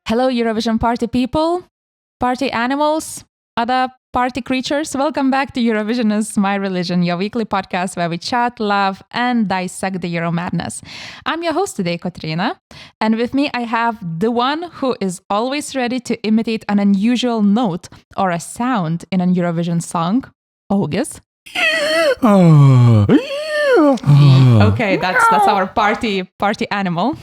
Hello, Eurovision party people, party animals, other party creatures. Welcome back to Eurovision is My Religion, your weekly podcast where we chat, laugh, and dissect the Euro madness. I'm your host today, Katrina, and with me I have the one who is always ready to imitate an unusual note or a sound in a Eurovision song, August. Okay, that's our party animal.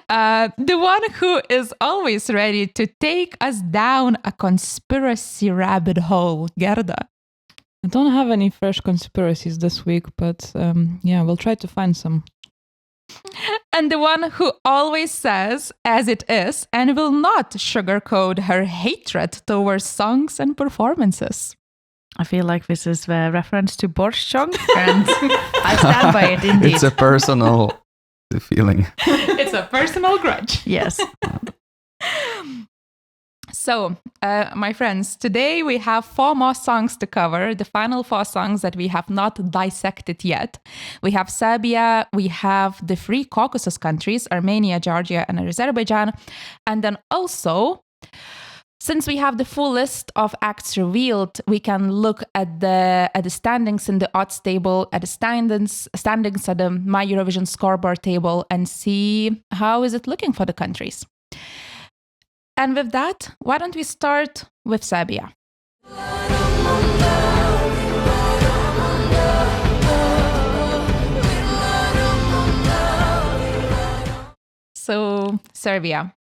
The one who is always ready to take us down a conspiracy rabbit hole, Gerda. I don't have any fresh conspiracies this week, but we'll try to find some. And the one who always says as it is and will not sugarcoat her hatred towards songs and performances. I feel like this is a reference to Borscht song, and I stand by it indeed. It's a personal feeling. It's a personal grudge. Yes. So, my friends, today we have 4 more songs to cover, the final 4 songs that we have not dissected yet. We have Serbia, we have the 3 Caucasus countries, Armenia, Georgia, and Azerbaijan. And then also, since we have the full list of acts revealed, we can look at the standings in the odds table, at the standings at the My Eurovision scoreboard table, and see how is it looking for the countries. And with that, why don't we start with Serbia? So, Serbia.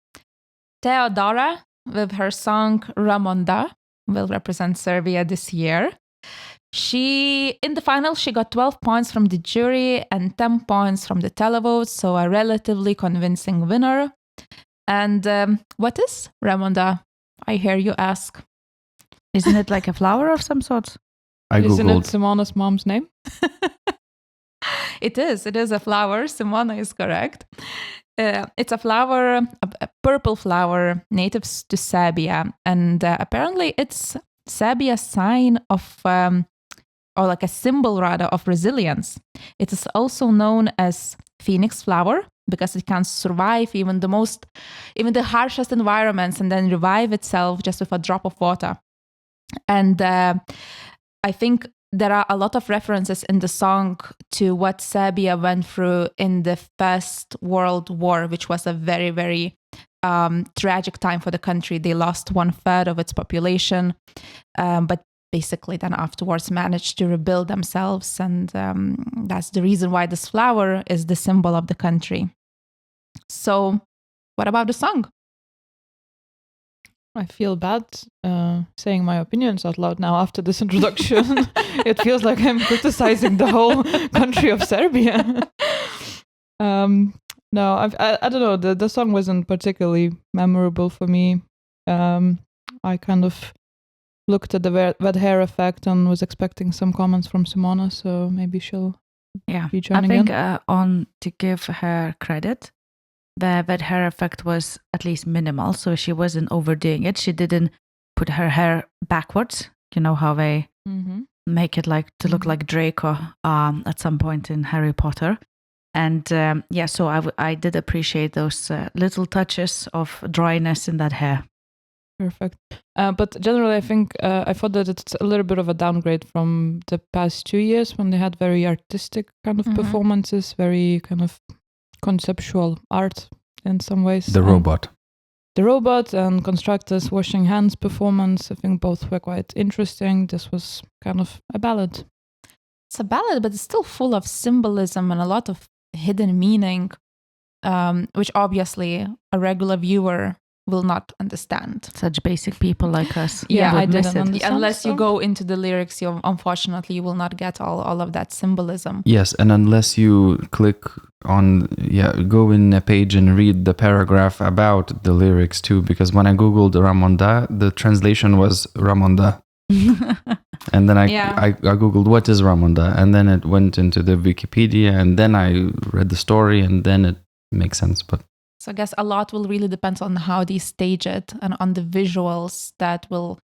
Teya Dora, with her song Ramonda, will represent Serbia this year. In the final, she got 12 points from the jury and 10 points from the televote, so a relatively convincing winner. And what is Ramonda? I hear you ask. Isn't it like a flower of some sort? Isn't it Simona's mom's name? It is a flower. Simona is correct. It's a flower, a purple flower native to Serbia. And apparently it's Serbia's sign of, or like a symbol rather, of resilience. It is also known as phoenix flower because it can survive even the harshest environments and then revive itself just with a drop of water. And I think there are a lot of references in the song to what Serbia went through in the First World War, which was a very, very tragic time for the country. They lost 1/3 of its population, but basically then afterwards managed to rebuild themselves. And that's the reason why this flower is the symbol of the country. So what about the song? I feel bad saying my opinions out loud now after this introduction. It feels like I'm criticizing the whole country of Serbia. No, I don't know. The song wasn't particularly memorable for me. I kind of looked at the wet hair effect and was expecting some comments from Simona, so maybe she'll be joining in. I think to give her credit, the wet hair effect was at least minimal, so she wasn't overdoing it. She didn't put her hair backwards. You know how they make it like to look like Draco at some point in Harry Potter. And so I did appreciate those little touches of dryness in that hair. Perfect. But generally, I think I thought that it's a little bit of a downgrade from the past 2 years when they had very artistic kind of performances, very kind of conceptual art in some ways. The robot and Constructors washing hands performance, I think both were quite interesting. This was kind of a ballad. It's a ballad, but it's still full of symbolism and a lot of hidden meaning, which obviously a regular viewer will not understand. Such basic people like us. Yeah, I didn't understand. Unless you go into the lyrics, unfortunately, you will not get all of that symbolism. Yes, and unless you click on, go in a page and read the paragraph about the lyrics too, because when I Googled Ramonda, the translation was Ramonda. And then I Googled what is Ramonda, and then it went into the Wikipedia, and then I read the story, and then it makes sense. But so I guess a lot will really depend on how they stage it and on the visuals that will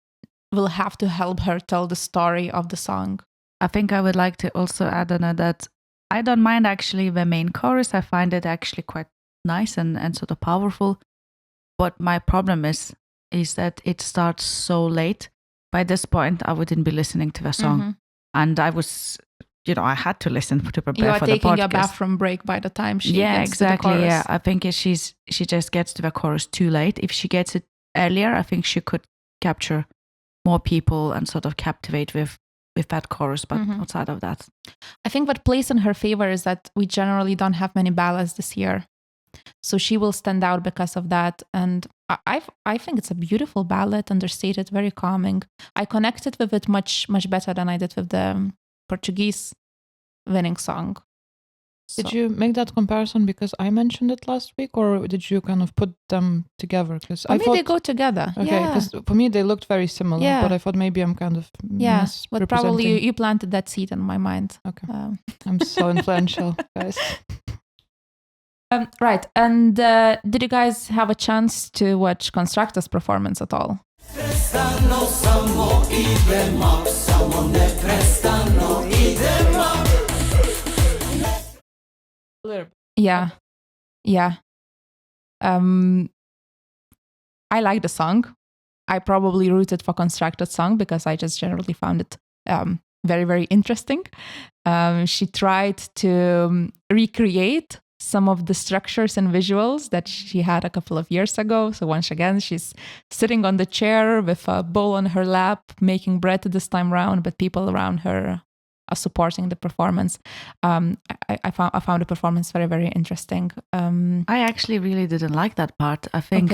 have to help her tell the story of the song. I think I would like to also add on that I don't mind actually the main chorus. I find it actually quite nice and sort of powerful. But my problem is that it starts so late. By this point, I wouldn't be listening to the song. And I was, I had to listen to prepare for the podcast. You are taking a bathroom break by the time she gets to the chorus. Yeah, I think she just gets to the chorus too late. If she gets it earlier, I think she could capture more people and sort of captivate with that chorus. But outside of that, I think what plays in her favor is that we generally don't have many ballads this year. So she will stand out because of that. And I think it's a beautiful ballad, understated, very calming. I connected with it much, much better than I did with the Portuguese winning song. Did you make that comparison because I mentioned it last week, or did you kind of put them together? Because I thought they go together. Okay, because for me they looked very similar, but I thought maybe I'm kind of but probably you planted that seed in my mind. Okay, I'm so influential, guys. Right, and did you guys have a chance to watch Constructor's performance at all? Yeah. I like the song. I probably rooted for Constructor's song because I just generally found it very, very interesting. She tried to recreate some of the structures and visuals that she had a couple of years ago. So once again, she's sitting on the chair with a bowl on her lap, making bread this time around, but people around her are supporting the performance. I found the performance very, very interesting. I actually really didn't like that part. I think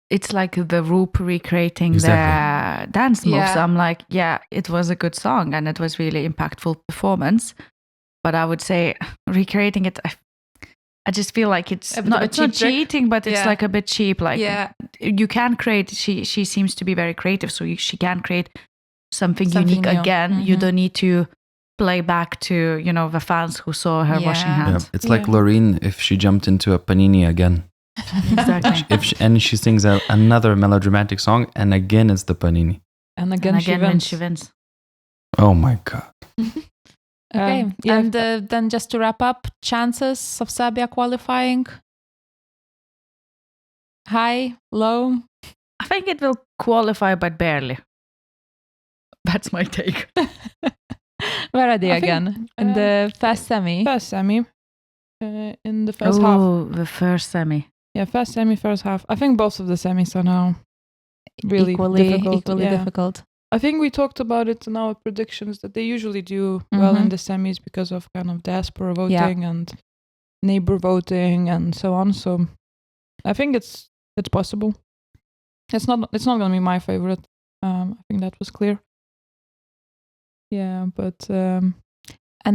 it's like the Roop recreating the dance moves. Yeah. I'm like, it was a good song and it was really impactful performance. But I would say recreating it, I just feel like it's not cheating, but it's like a bit cheap. Like you can create. She seems to be very creative, so she can create something unique new. Again. You don't need to play back to the fans who saw her washing hands. Yeah, it's like Loreen if she jumped into a panini again. Exactly. And she sings another melodramatic song, and again it's the panini. And again she wins. Oh my god. Okay, and then just to wrap up, chances of Serbia qualifying? High, low? I think it will qualify, but barely. That's my take. Where are they again? In the first semi? First semi. In the first half. Oh, the first semi. Yeah, first semi, first half. I think both of the semis are now really equally difficult. I think we talked about it in our predictions that they usually do well in the semis because of kind of diaspora voting and neighbor voting and so on. So I think it's possible. It's not going to be my favorite. I think that was clear. Yeah, but and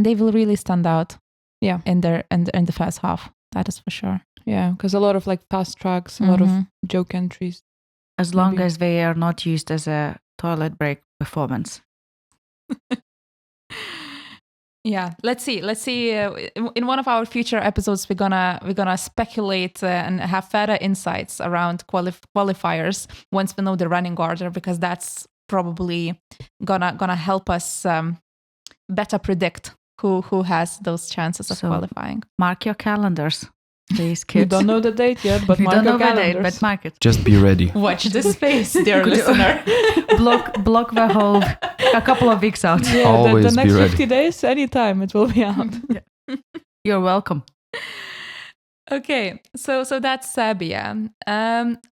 they will really stand out. Yeah, in the first half. That is for sure. Yeah, because a lot of like fast tracks, a lot of joke entries. As long as they are not used as a toilet break performance. Yeah, let's see. In one of our future episodes, we're gonna speculate and have further insights around qualifiers once we know the running order, because that's probably gonna help us better predict who has those chances of qualifying. Mark your calendars. Please, kids. You don't know the date yet, but mark your calendars. The date, but mark it. Just be ready. Watch this space, dear listener. block the whole a couple of weeks out. Yeah, Always the next be ready. 50 days, anytime it will be out. You're welcome. Okay, so that's Serbia.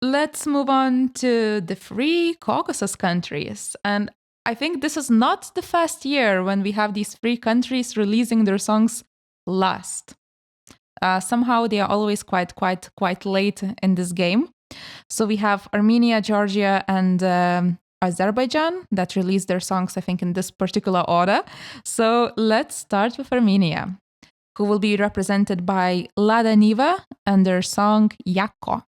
Let's move on to the three Caucasus countries. And I think this is not the first year when we have these three countries releasing their songs last. Somehow they are always quite late in this game. So we have Armenia, Georgia, and Azerbaijan that released their songs, I think, in this particular order. So let's start with Armenia, who will be represented by LADANIVA and their song Jako.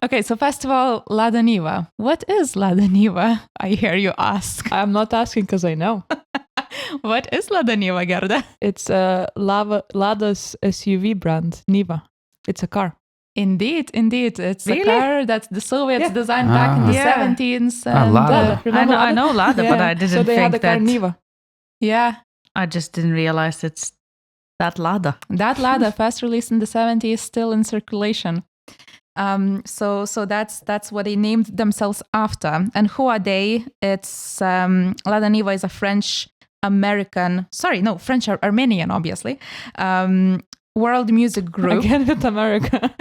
Okay, so first of all, LADANIVA. What is LADANIVA? I hear you ask. I'm not asking because I know. What is LADANIVA, Gerda? It's Lada's SUV brand, Niva. It's a car. Indeed. It's a car that the Soviets designed back in the 70s. LADA. I know LADA, but I didn't so they think had the car that... Niva. Yeah. I just didn't realize it's that LADA. That LADA, first released in the 70s, still in circulation. So that's what they named themselves after. And who are they? It's LADANIVA is a French-Armenian, obviously. World music group. Again with America.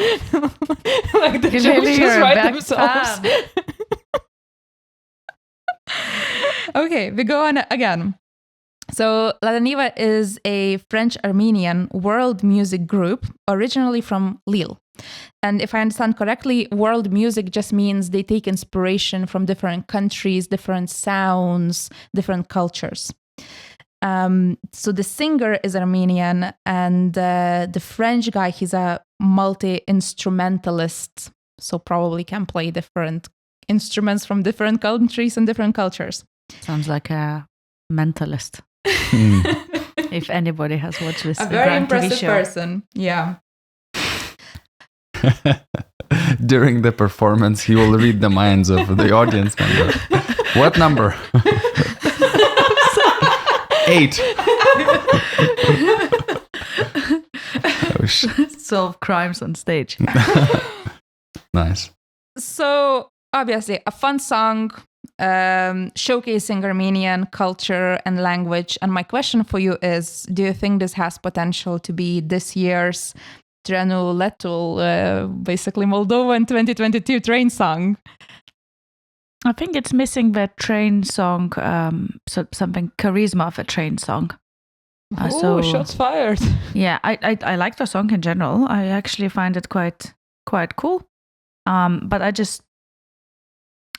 Like the Clearly jokes you're just a write back themselves. fan. Okay, we go on again. So LADANIVA is a French-Armenian world music group originally from Lille. And if I understand correctly, world music just means they take inspiration from different countries, different sounds, different cultures. So the singer is Armenian, and the French guy, he's a multi-instrumentalist, so probably can play different instruments from different countries and different cultures. Sounds like a mentalist. If anybody has watched this, A very grand TV impressive show. person, yeah. During the performance, he will read the minds of the audience member. What number? 8. Oh, Solve crimes on stage. Nice. So obviously a fun song showcasing Armenian culture and language. And my question for you is, do you think this has potential to be this year's Trenu Letul, basically Moldovan 2022 train song? I think it's missing the train song, something charisma of a train song. Oh, shots fired. Yeah, I like the song in general. I actually find it quite cool. But I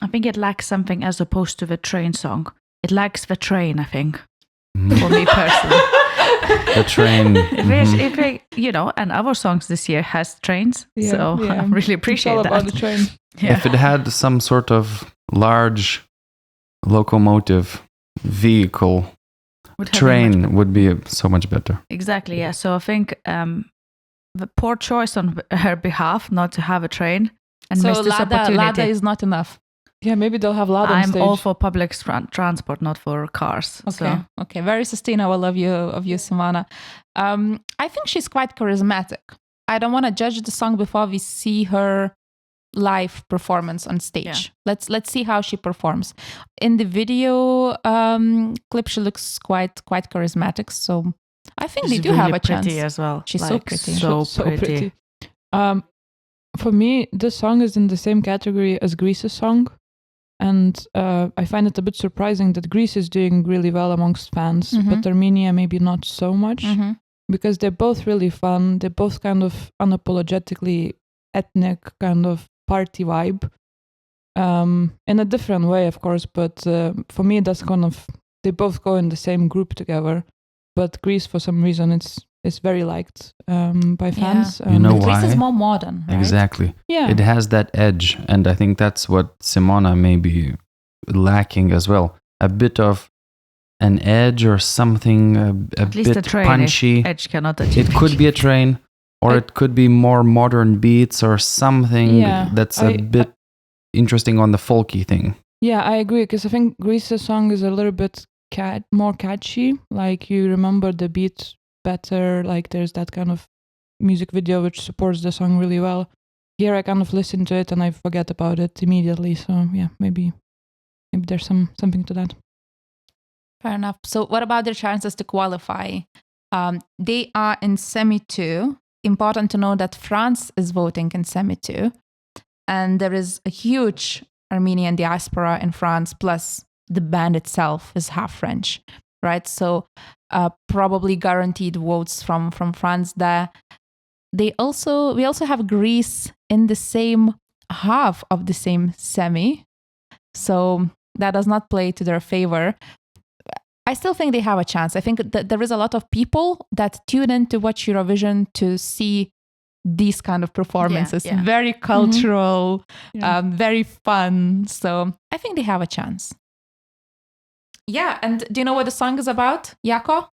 think it lacks something as opposed to the train song. It lacks the train, I think, for me personally. The train. If and our songs this year has trains, so I really appreciate it's all that. about the train. Yeah. If it had some sort of large locomotive vehicle, train would be so much better. Exactly, yeah. So I think the poor choice on her behalf not to have a train and miss this opportunity. LADA is not enough. Yeah, maybe they'll have LADA on I'm stage. all for public transport, not for cars. Okay, very sustainable of you, Simona. I think she's quite charismatic. I don't want to judge the song before we see her live performance on stage. Yeah. Let's see how she performs. In the video clip, she looks quite charismatic. So I think She's they do really have a chance. pretty as well. She's so pretty. So pretty. For me, this song is in the same category as Greece's song. And I find it a bit surprising that Greece is doing really well amongst fans, but Armenia maybe not so much, because they're both really fun. They're both kind of unapologetically ethnic, kind of party vibe, in a different way, of course. But for me, that's kind of, they both go in the same group together. But Greece, for some reason, it's very liked by fans. You know Greece why? is more modern, right? Exactly. Yeah. It has that edge, and I think that's what Simona may be lacking as well. A bit of an edge or something, a At least bit the train punchy. edge cannot achieve. It could be a train, or it could be more modern beats or something that's a bit interesting on the folky thing. Yeah, I agree, because I think Greece's song is a little bit more catchy. Like, you remember the beat better. Like, there's that kind of music video which supports the song really well. Here I kind of listen to it and I forget about it immediately. So yeah, maybe there's something to that. Fair enough. So what about their chances to qualify? They are in semi-2. Important to know that France is voting in semi-2. And there is a huge Armenian diaspora in France, plus the band itself is half French, right? So probably guaranteed votes from France there. We also have Greece in the same half of the same semi. So that does not play to their favor. I still think they have a chance. I think that there is a lot of people that tune in to watch Eurovision to see these kind of performances. Yeah. Very cultural, very fun. So I think they have a chance. Yeah, and do you know what the song is about, Jako?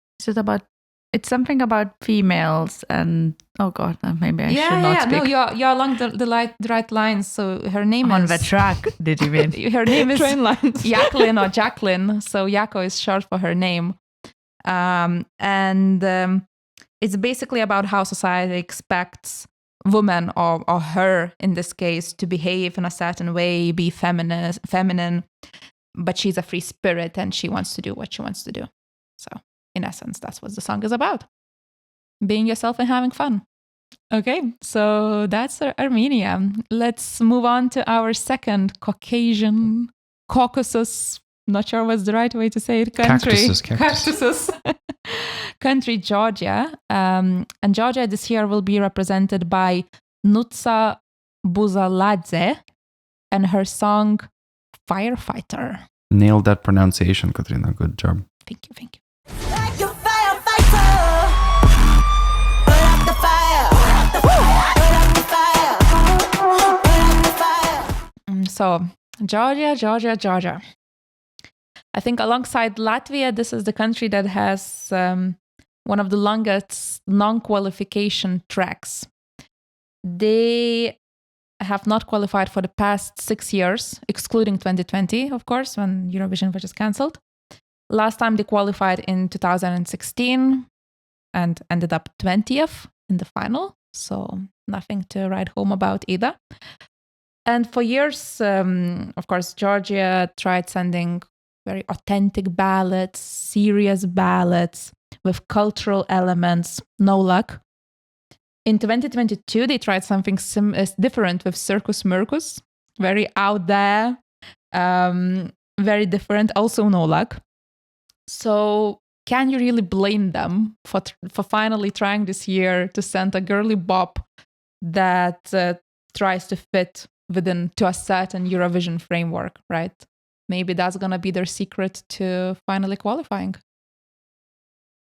It's something about females and maybe I should not speak. No, you're along the right lines. So her name on is the track. Did you mean? Her name is Train lines. Jacqueline or Jacqueline. So Jako is short for her name. It's basically about how society expects women or her in this case to behave in a certain way, be feminine, but she's a free spirit and she wants to do what she wants to do. So in essence, that's what the song is about. Being yourself and having fun. Okay, so that's Armenia. Let's move on to our second Caucasus, not sure what's the right way to say it, country. Caucasus. Country, Georgia. And Georgia this year will be represented by Nutsa Buzaladze and her song Firefighter. Nailed that pronunciation, Katrina. Good job. Thank you. Like a firefighter, put out the fire, put out the fire, put out the fire. So, Georgia. I think alongside Latvia, this is the country that has one of the longest non-qualification tracks. They have not qualified for the past 6 years, excluding 2020, of course, when Eurovision was just cancelled. Last time they qualified in 2016 and ended up 20th in the final. So nothing to write home about either. And for years, of course, Georgia tried sending very authentic ballads, serious ballads with cultural elements. No luck. In 2022, they tried something different with Circus Mircus. Very out there, very different. Also no luck. So can you really blame them for finally trying this year to send a girly bop that tries to fit to a certain Eurovision framework, right? Maybe that's going to be their secret to finally qualifying.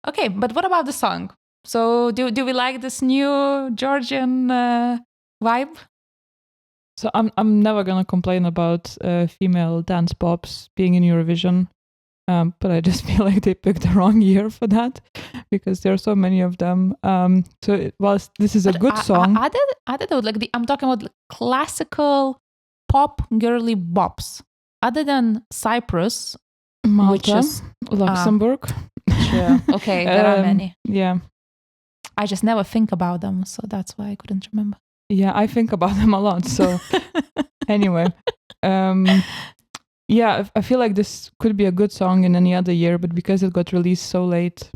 Okay, but what about the song? So do we like this new Georgian vibe? So I'm never going to complain about female dance pops being in Eurovision. But I just feel like they picked the wrong year for that because there are so many of them. This is a good song. I'm talking about classical pop girly bops. Other than Cyprus, Malta, which is Luxembourg. Sure. Okay, there are many. Yeah. I just never think about them, so that's why I couldn't remember. Yeah, I think about them a lot. So anyway. Yeah, I feel like this could be a good song in any other year, but because it got released so late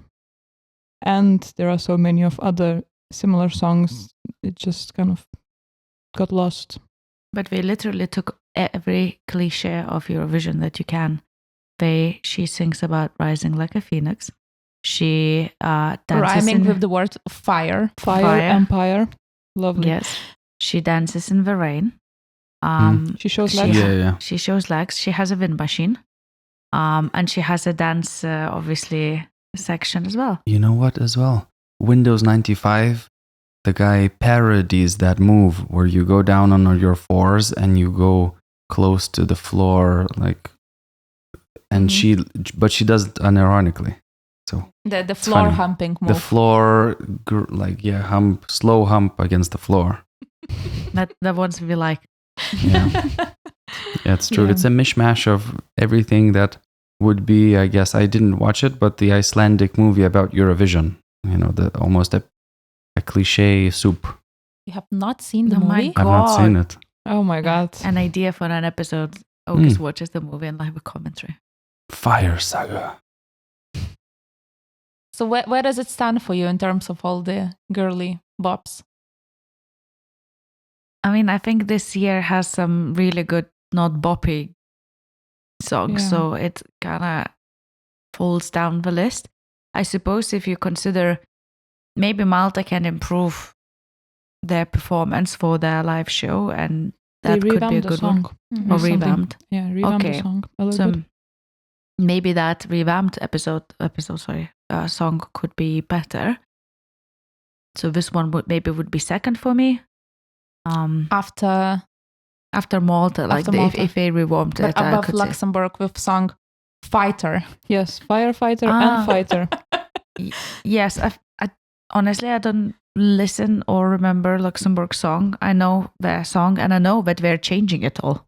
and there are so many of other similar songs, it just kind of got lost. But we literally took every cliche of Eurovision that you can. She sings about rising like a phoenix. She dances rhyming with the word fire. Fire, empire. Lovely. Yes. She dances in the rain. She shows legs. She shows legs. She has a wind machine. And she has a dance, obviously, section as well. You know what as well? Windows 95, the guy parodies that move where you go down on your fours and you go close to the floor, and she does it unironically. So the floor humping move. The floor, slow hump against the floor. That ones we like. Yeah, it's true. Yeah. It's a mishmash of everything that would be, I guess, I didn't watch it, but the Icelandic movie about Eurovision, almost a cliche soup. You have not seen the movie? I've not seen it. Oh my God. An idea for an episode. August watches the movie and live a commentary. Fire Saga. So where does it stand for you in terms of all the girly bops? I mean, I think this year has some really good, not boppy songs, so it kind of falls down the list. I suppose if you consider maybe Malta can improve their performance for their live show, and that could be a good one. Mm-hmm. Or revamped. Yeah, revamped the song a little bit. Maybe that revamped song could be better. So this one would be second for me. After Malta, if they revamped it, above Luxembourg with song Fighter. Yes, Firefighter and Fighter. Yes, I honestly I don't listen or remember Luxembourg song. I know their song and I know that they're changing it all.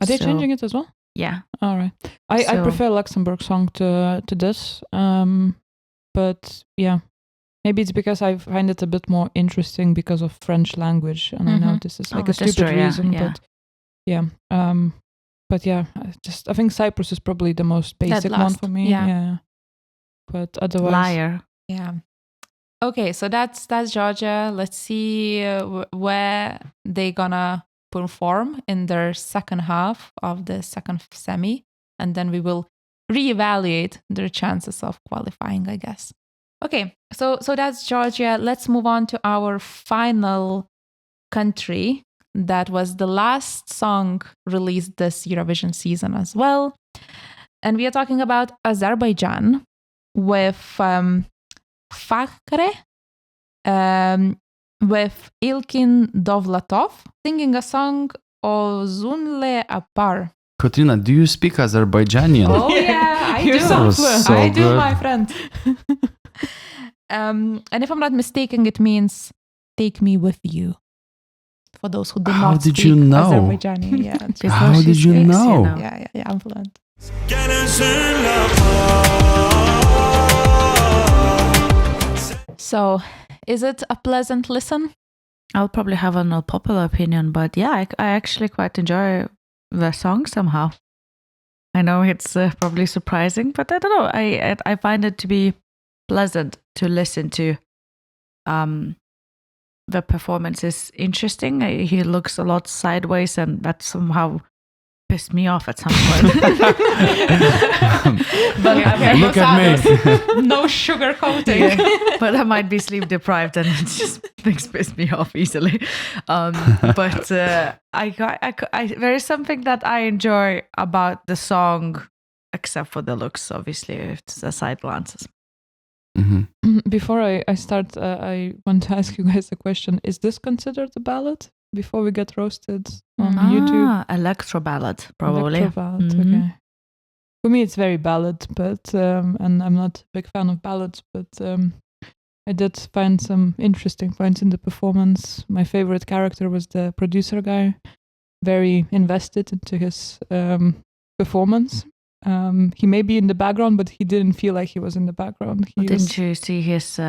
Are they changing it as well? Yeah. All right. I prefer Luxembourg song to this. But yeah, maybe it's because I find it a bit more interesting because of French language, and I know this is like a that's stupid true, yeah, reason, yeah. but yeah. But yeah, I think Cyprus is probably the most basic one last, for me. yeah. Yeah. But otherwise, Liar. Yeah. Okay, so that's Georgia. Let's see where they gonna perform in their second half of the second semi, and then we will reevaluate their chances of qualifying, I guess. Okay, so that's Georgia. Let's move on to our final country. That was the last song released this Eurovision season as well. And we are talking about Azerbaijan with FAHREE, with Ilkin Dovlatov singing a song Özünlə Apar. Katrina, do you speak Azerbaijani? Oh yeah, I You're do. so fluent. I So do, good. my friend. And if I'm not mistaken, it means "take me with you." For those who do How not did speak you know? Azerbaijani, yeah, Because How she did you speaks, know? yeah, I'm fluent. So, is it a pleasant listen? I'll probably have an unpopular opinion, but yeah, I actually quite enjoy the song somehow. I know it's probably surprising, but I don't know. I find it to be pleasant to listen to. The performance is interesting. He looks a lot sideways, and that somehow pissed me off at some point. But Look at me. No sugar coating. Yeah, but I might be sleep deprived, and it just things piss me off easily. But there is something that I enjoy about the song, except for the looks. Obviously, it's the side glances. Mm-hmm. Before I start, I want to ask you guys a question. Is this considered a ballad? Before we get roasted on YouTube? Electro ballad, probably. Electro ballad, Mhm. okay. For me, it's very ballad, but and I'm not a big fan of ballads, but I did find some interesting points in the performance. My favorite character was the producer guy, very invested into his performance. He may be in the background, but he didn't feel like he was in the background. He Didn't was, you see his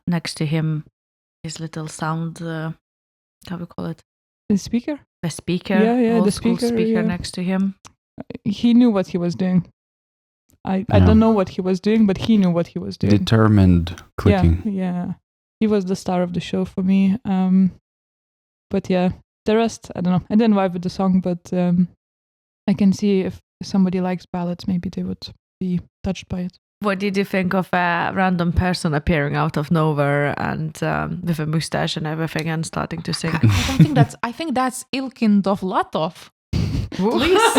next to him, his little sound? How we call it? the speaker? The speaker. Yeah, old the school speaker, yeah. next to him. He knew what he was doing. I don't know what he was doing, but he knew what he was doing. Determined clicking. Yeah. He was the star of the show for me. But yeah, the rest, I don't know. I didn't vibe with the song, but I can see if somebody likes ballads, maybe they would be touched by it. What did you think of a random person appearing out of nowhere and with a mustache and everything and starting to sing? I think that's Ilkin Dovlatov. Please.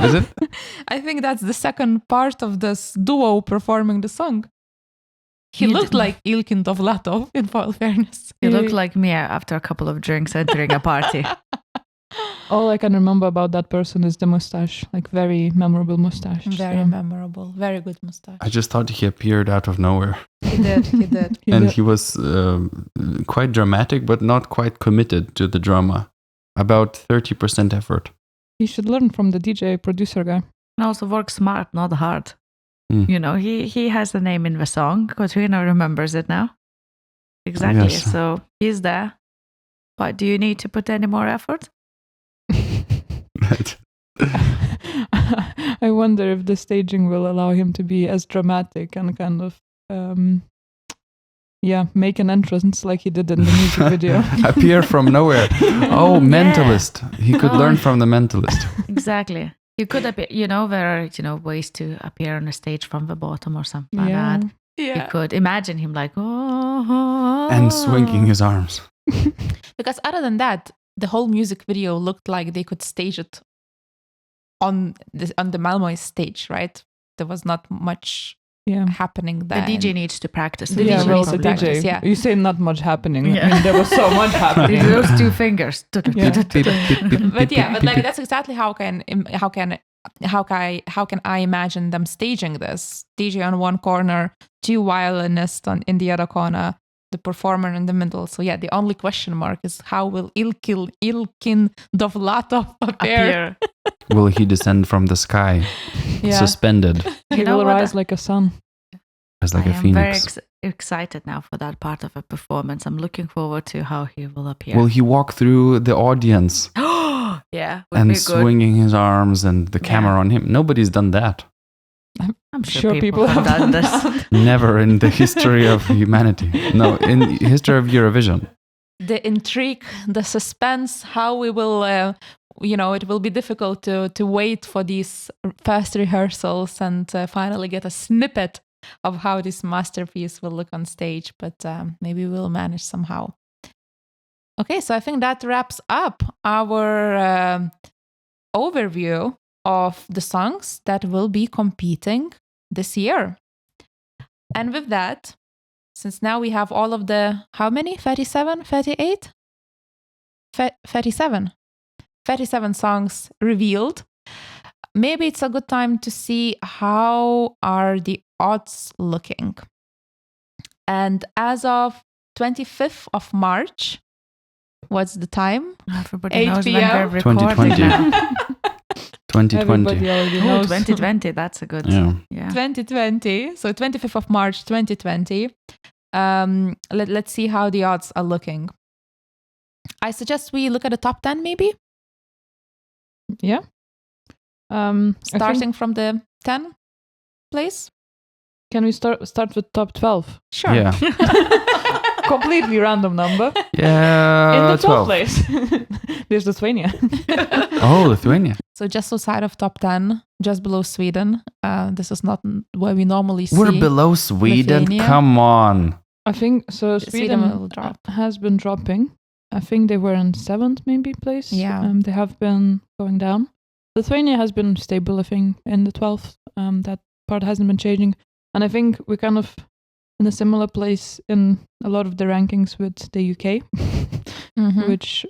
Is it? I think that's the second part of this duo performing the song. He looked like Ilkin Dovlatov, in all fairness. You look like me after a couple of drinks entering a party. All I can remember about that person is the mustache, like very memorable mustache. Very memorable, very good mustache. I just thought he appeared out of nowhere. He did. And he was quite dramatic, but not quite committed to the drama. About 30% effort. He should learn from the DJ producer guy. And also work smart, not hard. Mm. You know, he has a name in the song. Katrina remembers it now. Exactly. Yes. So he's there. But do you need to put any more effort? I wonder if the staging will allow him to be as dramatic and kind of make an entrance like he did in the music video. Appear from nowhere. Oh, mentalist. He could learn from the mentalist. Exactly. You could appear, there are, ways to appear on a stage from the bottom or something like Yeah. that. You could imagine him like, oh. And swinging his arms. Because other than that, the whole music video looked like they could stage it on the Malmö stage, right? There was not much happening The there. DJ needs to practice. The Yeah, DJ well, needs the to practice, DJ. yeah. You say not much happening. Yeah. I mean, there was so much happening. Those two fingers. But like that's exactly how can I imagine them staging this? DJ on one corner, two violinists in the other corner, the performer in the middle. So yeah, the only question mark is how will Ilkin Dovlatov appear? Will he descend from the sky, suspended? He will rise like a sun. As like I a am very phoenix. excited now for that part of a performance. I'm looking forward to how he will appear. Will he walk through the audience yeah, would and be good. swinging his arms and the camera on him? Nobody's done that. I'm Sure people have done this. Never in the history of humanity. No, in the history of Eurovision. The intrigue, the suspense, how we will, it will be difficult to wait for these first rehearsals and finally get a snippet of how this masterpiece will look on stage, but maybe we'll manage somehow. Okay, so I think that wraps up our overview of the songs that will be competing this year. And with that, since now we have all of the, how many? 37? 38? 37. 37 songs revealed. Maybe it's a good time to see how are the odds looking. And as of 25th of March, what's the time? Everybody 8 knows when p.m. we're recording 2020. now. 2020. Everybody already Oh, knows. 2020, that's a good. Yeah. Yeah. 2020. So 25th of March, 2020. Let's see how the odds are looking. I suggest we look at the top 10 maybe, Yeah. I think- starting from the 10 place. can we start with top 12? Sure. Yeah. Completely random number. Yeah. In the 12. 12th place, there's Lithuania. Oh, Lithuania. So just outside of top 10, just below Sweden. This is not where we normally see. We're below Sweden. Lithuania. Come on. I think so. Sweden Sweden will drop. has been dropping. I think they were in 7th maybe place. Yeah. They have been going down. Lithuania has been stable, I think, in the 12th. That part hasn't been changing. And I think we're kind of in a similar place in a lot of the rankings with the UK, Mhm. which,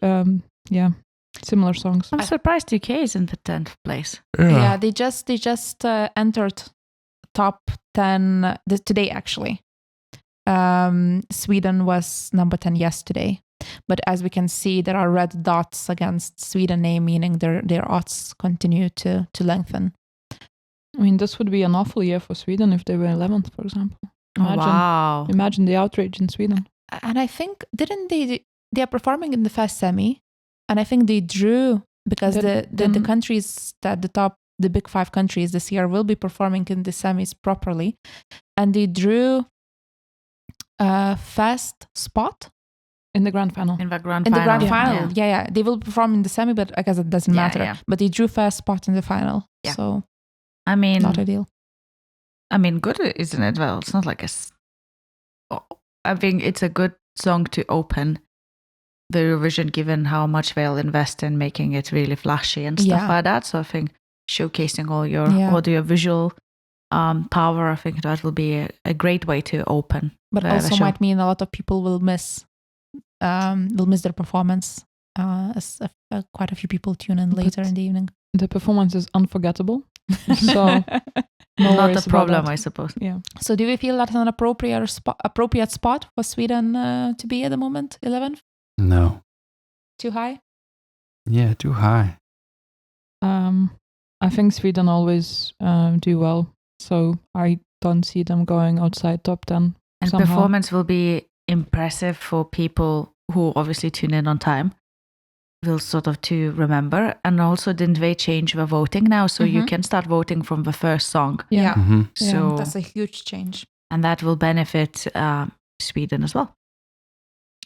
similar songs. I'm surprised UK is in the 10th place. Yeah, they just entered top 10 today actually. Sweden was number 10 yesterday. But as we can see, there are red dots against Sweden name, meaning their odds continue to lengthen. I mean, this would be an awful year for Sweden if they were 11th, for example. Wow. Imagine the outrage in Sweden. And I think, didn't they are performing in the first semi, and I think they drew because the countries at the top, the big 5 countries this year will be performing in the semis properly, and they drew a first spot In the grand final. In the grand in final. the grand Yeah. final. Yeah. They will perform in the semi, but I guess it doesn't Yeah, matter. yeah. But they drew first spot in the final, Yeah. so I mean, not ideal. good, isn't it? Well, it's not like I think it's a good song to open the Eurovision, given how much they'll invest in making it really flashy and stuff Yeah. like that. So I think showcasing all your Yeah. audio-visual power, I think that will be a great way to open. But the also show. might mean a lot of people will miss their performance. As quite a few people tune in later But- in the evening. The performance is unforgettable. So, no Not worries the problem, about that. I suppose. Yeah. So do we feel that's an appropriate spot for Sweden to be at the moment? 11th? No. Too high? Yeah, too high. I think Sweden always do well. So I don't see them going outside top 10. And somehow. performance will be impressive for people who obviously tune in on time. Will sort of to remember. And also, didn't they change the voting now? So you Mhm. can start voting from the first song. Yeah. Mhm. So That's a huge change. and that will benefit Sweden as well.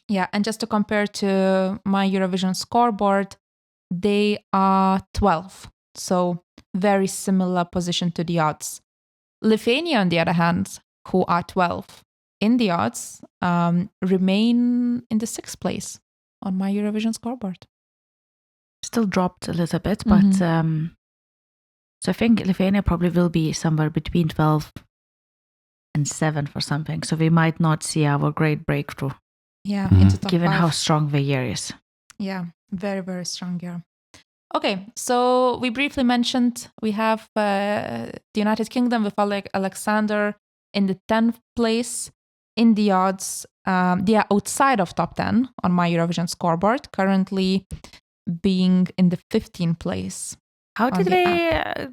Yeah, and just to compare to my Eurovision scoreboard, they are 12. So very similar position to the odds. Lithuania, on the other hand, who are 12 in the odds, remain in the 6th place on my Eurovision scoreboard. Still dropped a little bit, but so I think Lithuania probably will be somewhere between 12 and 7 for something. So we might not see our great breakthrough, Yeah, Mhm. into top given 5. how strong the year is. Yeah, very, very strong year. Okay, so we briefly mentioned we have the United Kingdom with Alexander in the 10th place in the odds. They are outside of top 10 on my Eurovision scoreboard, currently being in the 15th place. How On did the they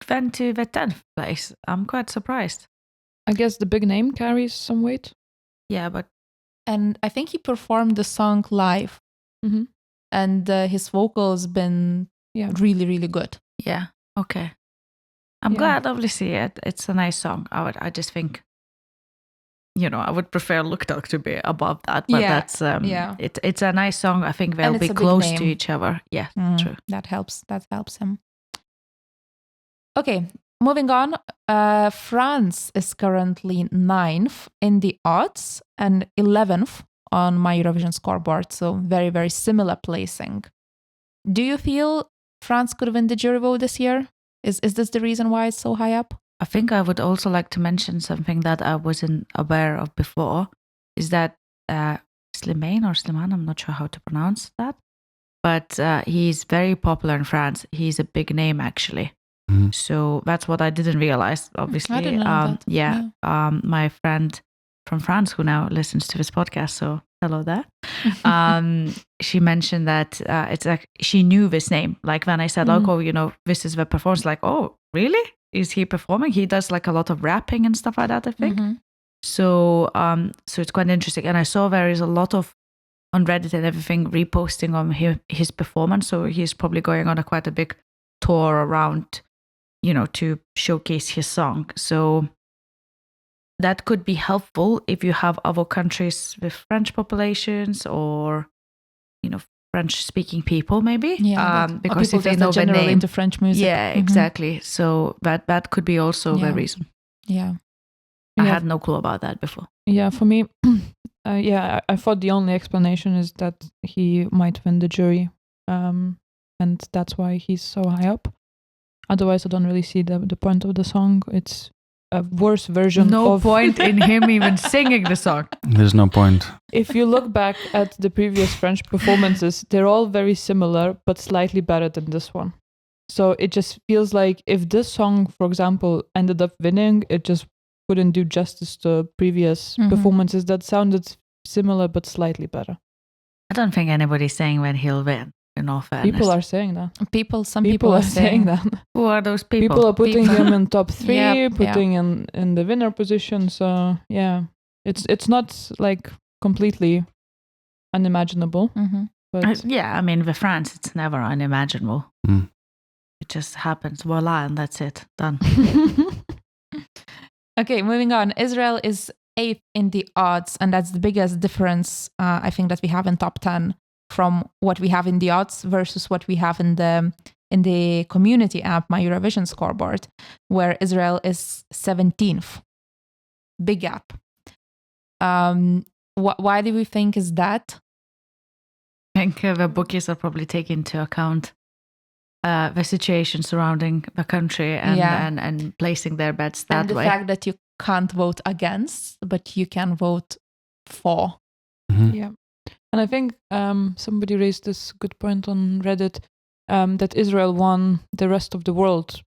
went to the 10th place? I'm quite surprised. I guess the big name carries some weight. Yeah, but And I think he performed the song live, Mm-hmm. and his vocals been Yeah. really, really good. yeah, okay. I'm Yeah. glad, obviously, it's a nice song. I just think, I would prefer Look Dog to be above that, but Yeah, that's yeah. it's a nice song. I think they'll And be it's a big close to name. each other. Yeah, Mm, true. That helps him. Okay, moving on. France is currently 9th in the odds and 11th on my Eurovision scoreboard. So very, very similar placing. Do you feel France could win the jury vote this year? Is this the reason why it's so high up? I think I would also like to mention something that I wasn't aware of before, is that Slimane or Slimane, I'm not sure how to pronounce that, but he's very popular in France. He's a big name, actually. Mhm. So that's what I didn't realize, obviously. I didn't know that. Yeah. My friend from France who now listens to this podcast, so hello there. She mentioned that it's like she knew this name. Like when I said, Mhm. oh, this is the performance, like, oh, really? Is he performing? He does like a lot of rapping and stuff like that, I think. Mhm. So it's quite interesting. And I saw there is a lot of on Reddit and everything reposting on his performance. So he's probably going on quite a big tour around, to showcase his song. So that could be helpful if you have other countries with French populations or, French-speaking people, maybe. Yeah, or because people if they just know are the generally name, into French music. yeah, Mhm. exactly. So that could be also the Yeah. reason. Yeah. I Yeah. had no clue about that before. Yeah, for me, I thought the only explanation is that he might win the jury, and that's why he's so high up. Otherwise, I don't really see the point of the song. It's a worse version No of... point in him even singing the song. There's no point. If you look back at the previous French performances, they're all very similar, but slightly better than this one. So it just feels like if this song, for example, ended up winning, it just wouldn't do justice to previous Mhm. performances that sounded similar but slightly better. I don't think anybody's saying when he'll win, in all fairness. People are saying that. Some people are saying that. Who are those people? People are putting People. him in top 3, Yep, putting in the winner position. So yeah, it's not like completely unimaginable, Mhm. but Yeah, I mean, with France, it's never unimaginable. Mm. It just happens, voila, and that's it. Done. Okay, moving on. Israel is 8th in the odds, and that's the biggest difference I think that we have in top 10 from what we have in the odds versus what we have in the community app, my Eurovision scoreboard, where Israel is 17th. Big gap. Why do we think is that? I think the bookies are probably taking into account the situation surrounding the country and placing their bets that And the way. fact that you can't vote against, but you can vote for. Mhm. yeah. And I think somebody raised this good point on Reddit, that Israel won the rest of the world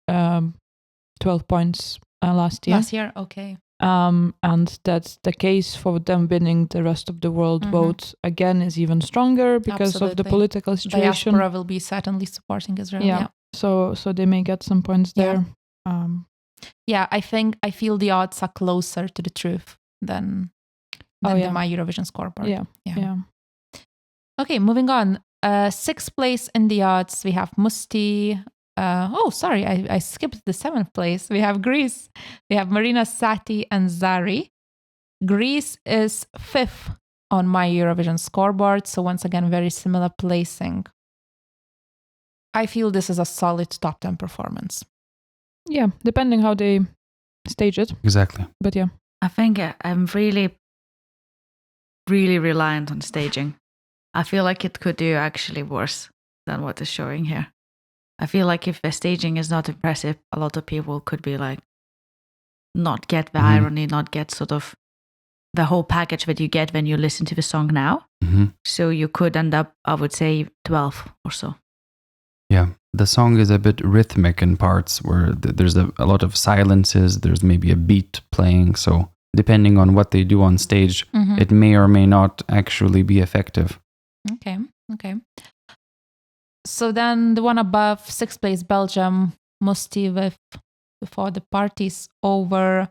12 points last year. Last year, okay. And that's the case for them winning the rest of the world Mhm. vote again is even stronger because of the Absolutely. political situation. Diaspora will be certainly supporting Israel. Yeah. So they may get some points Yeah. there. Yeah, I feel the odds are closer to the truth than my Eurovision scoreboard. Yeah. Okay, moving on. 6th place in the odds, we have Musti. Sorry, I skipped the 7th place. We have Greece. We have Marina Sati and Zari. Greece is 5th on my Eurovision scoreboard. So once again, very similar placing. I feel this is a solid top 10 performance. Yeah, depending how they stage it. Exactly. But yeah. I think I'm really, really reliant on staging. I feel like it could do actually worse than what is showing here. I feel like if the staging is not impressive, a lot of people could be like, not get the irony, not get sort of the whole package that you get when you listen to the song now. Mhm. So you could end up, I would say, 12 or so. Yeah, the song is a bit rhythmic in parts where there's a lot of silences, there's maybe a beat playing. So depending on what they do on stage, it may or may not actually be effective. Okay. So then the one above, 6th place, Belgium, Musti with Before the Party's Over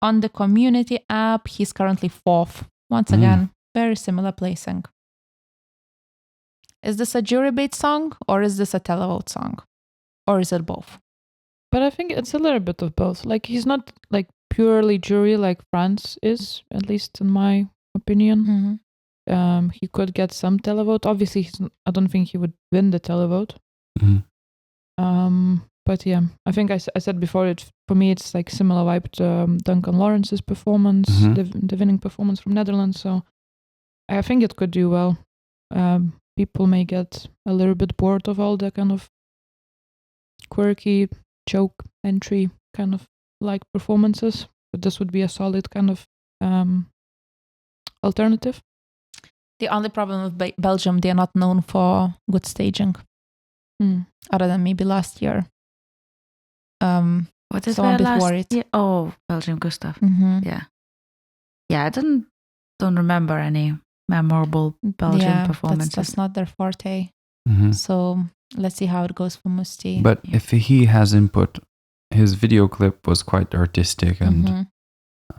on the community app, he's currently 4th. Once again, very similar placing. Is this a jury beat song or is this a televote song? Or is it both? But I think it's a little bit of both. Like he's not like purely jury like France is, at least in my opinion. Mm-hmm. He could get some televote. Obviously, I don't think he would win the televote. But yeah, I think I said before, for me it's like similar vibe to Duncan Lawrence's performance, the winning performance from Netherlands. So I think it could do well. People may get a little bit bored of all the kind of quirky choke entry kind of like performances, but this would be a solid kind of alternative. The only problem with Belgium, they are not known for good staging, other than maybe last year. What is so I'm a their bit last worried. year? Oh, Belgium, Gustav. Mm-hmm. Yeah. I don't remember any memorable Belgian performances. That's not their forte. Mm-hmm. So let's see how it goes for Musti. But if he has input, his video clip was quite artistic and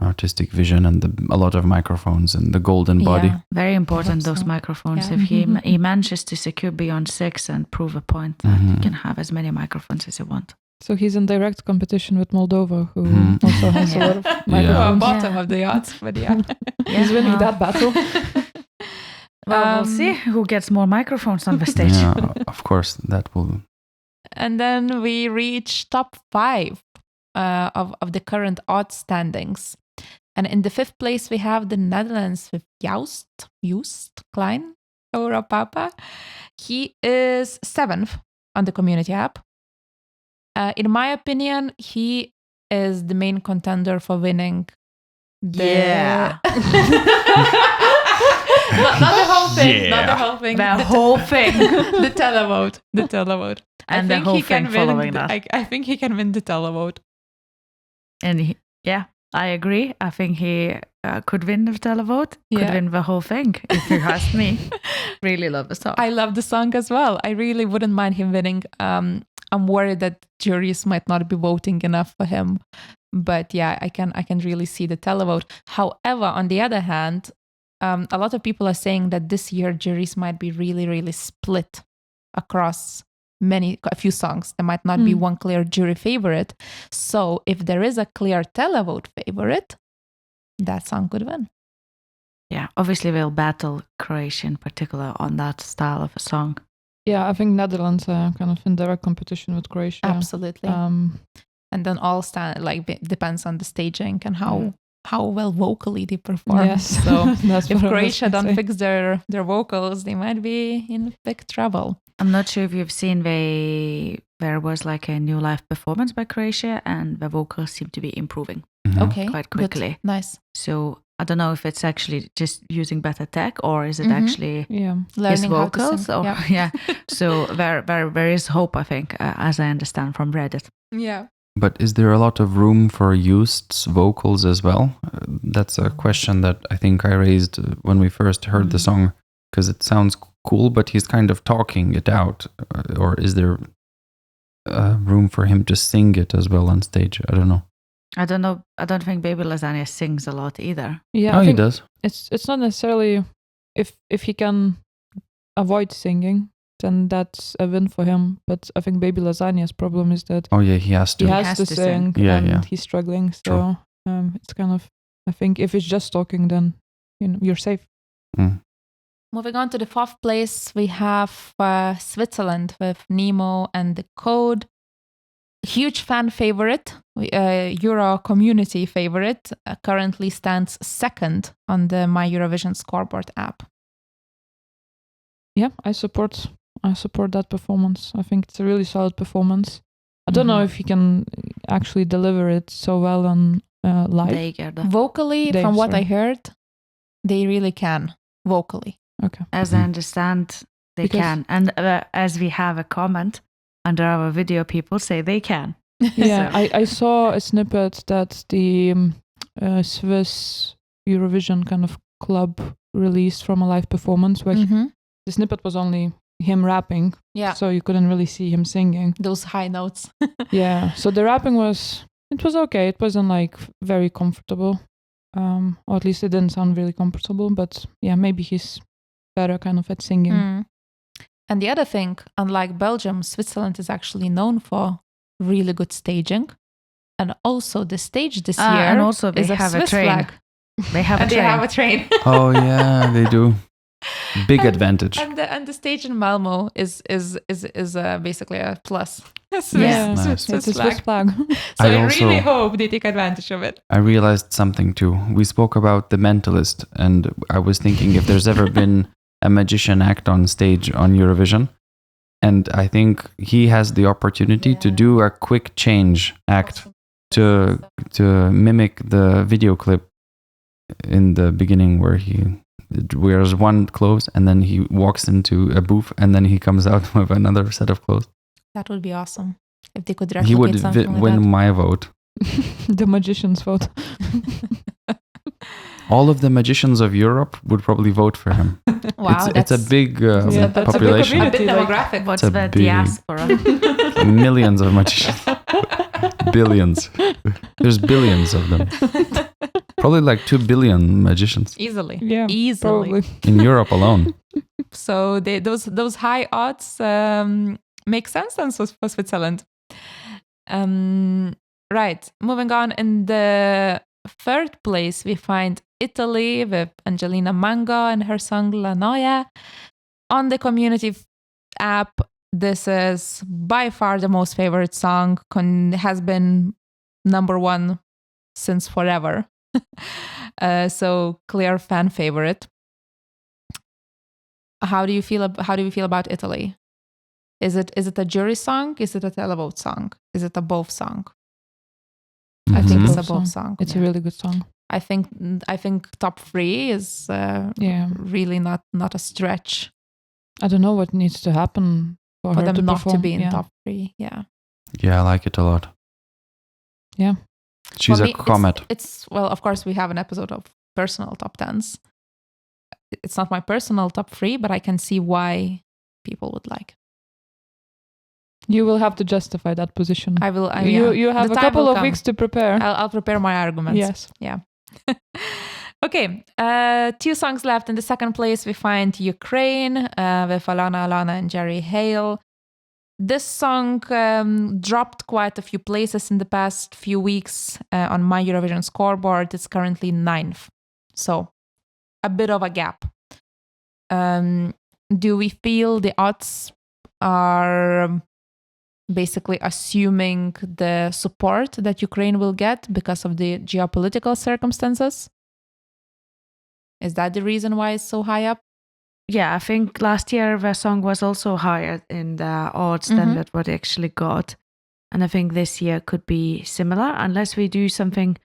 artistic vision, and a lot of microphones and the golden body. Yeah. Very important, so. those microphones. Yeah. If he manages to secure beyond 6 and prove a point, that you can have as many microphones as you want. So he's in direct competition with Moldova, who also has a lot of microphones. Bottom of the odds, but yeah. He's winning that battle. Well, we'll see who gets more microphones on the stage. Yeah, of course, that will. And then we reach top 5 of the current odds standings. And in the 5th place, we have the Netherlands with Joost Klein, Dora Papa. He is 7th on the community app. In my opinion, he is the main contender for winning. Yeah. Not the whole thing. Not the whole thing. The whole thing. The televote. And the whole thing following that. I think he can win the televote. And I agree. I think he could win the televote. Could win the whole thing, if you ask me. Really love the song. I love the song as well. I really wouldn't mind him winning. I'm worried that juries might not be voting enough for him. But yeah, I can really see the televote. However, on the other hand, a lot of people are saying that this year juries might be really, really split across a few songs. There might not be one clear jury favorite. So if there is a clear televote favorite, that song could win. Yeah, obviously we'll battle Croatia in particular on that style of a song. Yeah, I think Netherlands are kind of in direct competition with Croatia. Absolutely. And then all depends on the staging and how well vocally they perform. Yes. So That's if what I was Croatia gonna don't say. fix their vocals, they might be in big trouble. I'm not sure if you've seen there was like a new live performance by Croatia and the vocals seem to be improving Okay. quite good. quickly. Nice. So I don't know if it's actually just using better tech or is it actually Yeah. his Learning how to vocals? sing. Or, Yeah. yeah. So there is hope, I think, as I understand from Reddit. Yeah. But is there a lot of room for Joost's vocals as well? That's a question that I think I raised when we first heard the song, because it sounds cool, but he's kind of talking it out. Or is there room for him to sing it as well on stage? I don't know. I don't know. I don't think Baby Lasagna sings a lot either. Yeah, Oh, I he think does. it's not necessarily if he can avoid singing, then that's a win for him. But I think Baby Lasagna's problem is that Oh, yeah, he has to. he has to sing, Yeah, and yeah. he's struggling. True. So it's kind of, I think if it's just talking, then you're safe. Mm. Moving on to the 4th place, we have Switzerland with Nemo and the Code. Huge fan favorite, Euro community favorite, currently stands 2nd on the My Eurovision scoreboard app. Yeah, I support that performance. I think it's a really solid performance. I don't know if he can actually deliver it so well on live. Degerda. Vocally, Dave, from what sorry. I heard, they really can vocally. Okay. As I understand, they Because- can. And as we have a comment under our video, people say they can. Yeah, So- I saw a snippet that the Swiss Eurovision kind of club released from a live performance where the snippet was only him rapping, Yeah, so you couldn't really see him singing. those high notes. Yeah, so the rapping was It was okay. It wasn't like very comfortable. Or at least it didn't sound really comfortable. But yeah, maybe he's better kind of at singing. Mm. And the other thing, unlike Belgium, Switzerland is actually known for really good staging. And also the stage this year and also they is a have Swiss a train. flag. They have a And train. they have a train. Oh yeah, they do. Big advantage. And the stage in Malmo is basically a plus. Swiss, Yeah, nice. it's a Swiss flag. So I I really also- hope they take advantage of it. I realized something too. We spoke about the mentalist, and I was thinking if there's ever been a magician act on stage on Eurovision, and I think he has the opportunity to do a quick change act to mimic the video clip in the beginning where he wears one clothes and then he walks into a booth and then he comes out with another set of clothes. That would be awesome if they could He replicate would something like win that. my vote. The magician's vote. All of the magicians of Europe would probably vote for him. Wow, it's a big Yeah, that's a big population. a bit community, like- demographic. What's It's a the big- diaspora? Millions of magicians. Billions. There's billions of them. Probably like 2 billion magicians Easily. Yeah, Easily. probably. in Europe alone. So those high odds make sense then for Switzerland. Right. Moving on, in the third place we find Italy with Angelina Mango and her song La Noia. On the community app, this is by far the most favorite song. Has been number one since forever. So clear fan favorite. How do you feel about Italy? Is it a jury song? Is it a televote song? Is it a both song? I think Mhm. it's a Both both song. song. It's a really good song. I think top 3 is Yeah. really not a stretch I don't know what needs to happen for for her them to not perform. to be in Yeah. top 3. Yeah. Yeah, I like it a lot. Yeah. She's For a me, comet. It's well, of course, we have an episode of personal top 10s. It's not my personal top 3, but I can see why people would like it. You will have to justify that position. I will. You have The a time couple will of come. weeks to prepare. I'll prepare my arguments. Yes. Okay, 2 songs left. In the second place, we find Ukraine with Alana and Jerry Hale. This song dropped quite a few places in the past few weeks on my Eurovision scoreboard. It's currently 9th. So a bit of a gap. Do we feel the odds are basically assuming the support that Ukraine will get because of the geopolitical circumstances? Is that the reason why it's so high up? Yeah, I think last year the song was also higher in the odds than that what it actually got. And I think this year could be similar unless we do something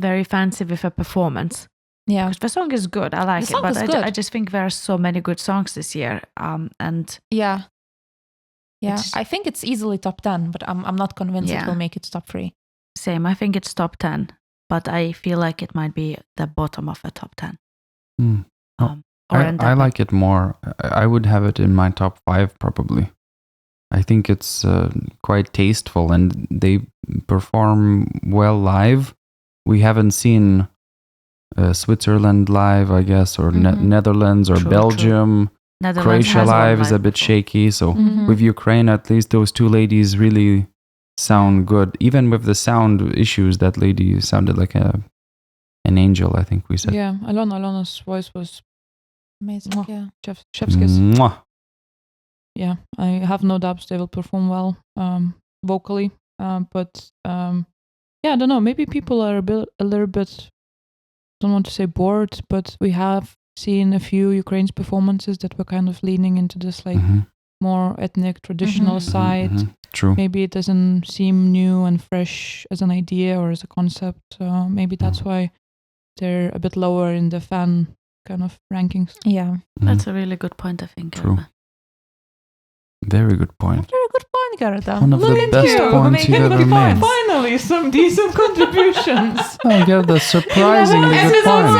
very fancy with a performance. Yeah. Because the song is good. I like The song it. is But good. I just think there are so many good songs this year. And Yeah. Yeah. It's- I think it's easily top 10, but I'm not convinced it Yeah. will make it to top 3. same, I think it's top 10. But I feel like it might be the bottom of the top 10. Mm. Or end I up like it more. I would have it in my top 5 probably. I think it's quite tasteful and they perform well live. We haven't seen Switzerland live, I guess, or Netherlands or True, Belgium. Netherlands Croatia has one live is a bit before. shaky. So Mhm. with Ukraine, at least those 2 ladies really sound good. Even with the sound issues, that lady sounded like an angel, I think we said. Yeah, Alona's voice was Amazing. Mwah. Yeah. chef's kiss. Mwah. Yeah, I have no doubts they will perform well vocally. But yeah, I don't know. Maybe people are a little bit, don't want to say bored, but we have seen a few Ukraine's performances that were kind of leaning into this like Mhm. more ethnic, traditional Mhm. side. Mhm. True. Maybe it doesn't seem new and fresh as an idea or as a concept. Maybe that's why they're a bit lower in the fan kind of rankings. Yeah. Mhm. That's a really good point, I think. True. Emma. Very good point. Very good point, Gerda. One of Look the at best you, points making you've ever good made. points. Finally, some decent contributions. Oh, yeah, that's surprisingly good point.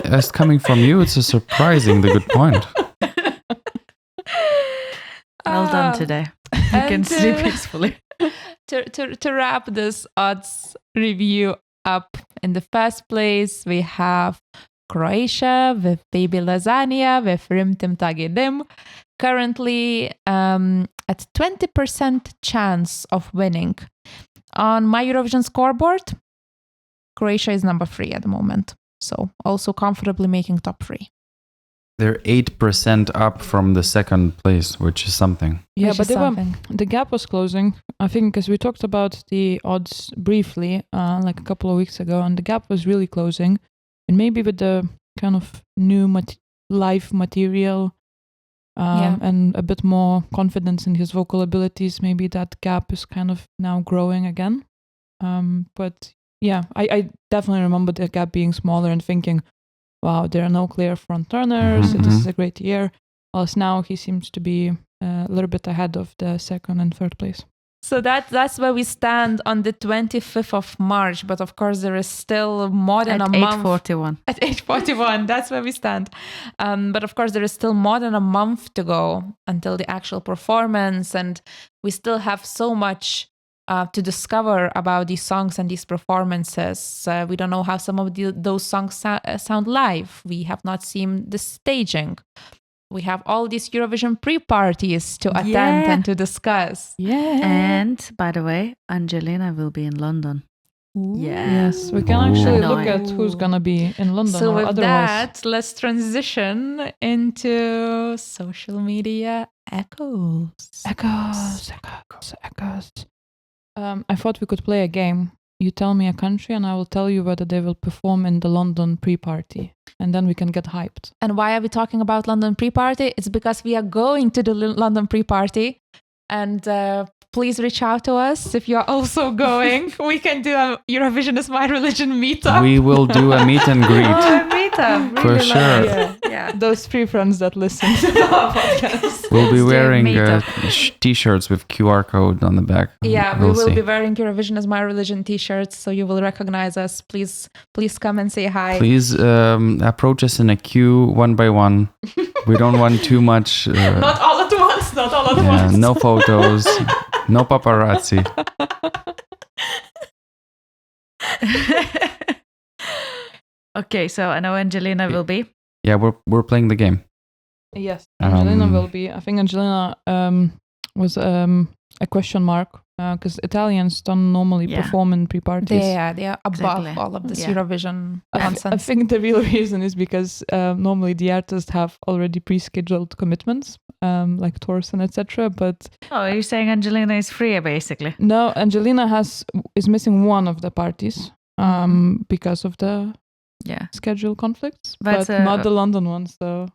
As coming from you, it's a surprisingly good point. Well done today. You can and, sleep peacefully. to wrap this odds review up, in the first place, we have Croatia with Baby Lasagna with Rim Tim Tagidim, currently at 20% chance of winning. On my Eurovision scoreboard, Croatia is number 3 at the moment, so also comfortably making top 3. They're 8% up from the second place, which is something. Yeah, Which but is something. the gap was closing. I think because we talked about the odds briefly, like a couple of weeks ago, and the gap was really closing. And maybe with the kind of new live material and a bit more confidence in his vocal abilities, maybe that gap is kind of now growing again. But yeah, I definitely remember the gap being smaller and thinking, wow, there are no clear front runners. This is a great year. Whilst now he seems to be a little bit ahead of the second and third place. So that's where we stand on the 25th of March. But of course, there is still more than At a month. 8:41. At 8:41, that's where we stand. But of course, there is still more than a month to go until the actual performance. And we still have so much to discover about these songs and these performances. We don't know how some of those songs sound live. We have not seen the staging. We have all these Eurovision pre-parties to attend and to discuss. Yeah. And by the way, Angelina will be in London. Yeah. Yes, we can actually Ooh. look at who's gonna be in London. So or with otherwise. that, let's transition into social media echoes. Echoes. I thought we could play a game. You tell me a country and I will tell you whether they will perform in the London pre-party. And then we can get hyped. And why are we talking about London pre-party? It's because we are going to the London pre-party. And please reach out to us if you're also going. We can do a Eurovision is my religion meetup. We will do a meet and greet. Oh, meetup. For Really sure. nice. Yeah. Those three friends that listen to our podcast. We'll be Let's do a wearing meetup. t-shirts with QR code on the back. Yeah, We'll we will see. be wearing Eurovision is my religion t-shirts, so you will recognize us. Please come and say hi. Please approach us in a queue one by one. We don't want too much. Not all at once. Not all at Yeah, once. no photos, no paparazzi. Okay, so I know Angelina will be. Yeah, we're playing the game. Yes, Angelina Um, will be. I think Angelina was a question mark because Italians don't normally Yeah. perform in pre-parties. They are above Exactly. all of this Yeah. Eurovision I nonsense. think the real reason is because normally the artists have already pre-scheduled commitments, like tours and etc. But Oh, are you saying Angelina is free, basically? no, Angelina is missing one of the parties because of the Yeah. schedule conflicts, But, but not the London one. So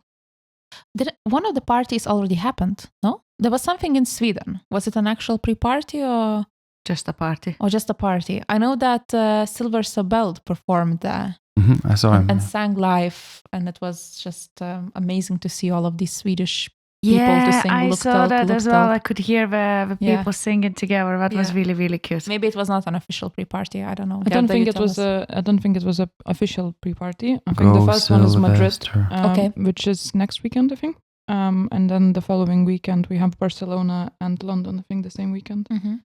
Did one of the parties already happened? No, there was something in Sweden. Was it an actual pre-party or Just a party. just a party? I know that Silver Sobeld performed there I saw him. and sang live, and it was just amazing to see all of these Swedish people to sing. I Look saw Telt, that Look as well. Telt. I could hear the Yeah. people singing together. That was Yeah. really, really cute. Maybe it was not an official pre-party. I don't know. I don't think it was a official pre-party. I think the first one is Madrid, Sylvester. Okay. which is next weekend, I think. And then the following weekend we have Barcelona and London. I think the same weekend. Mhm.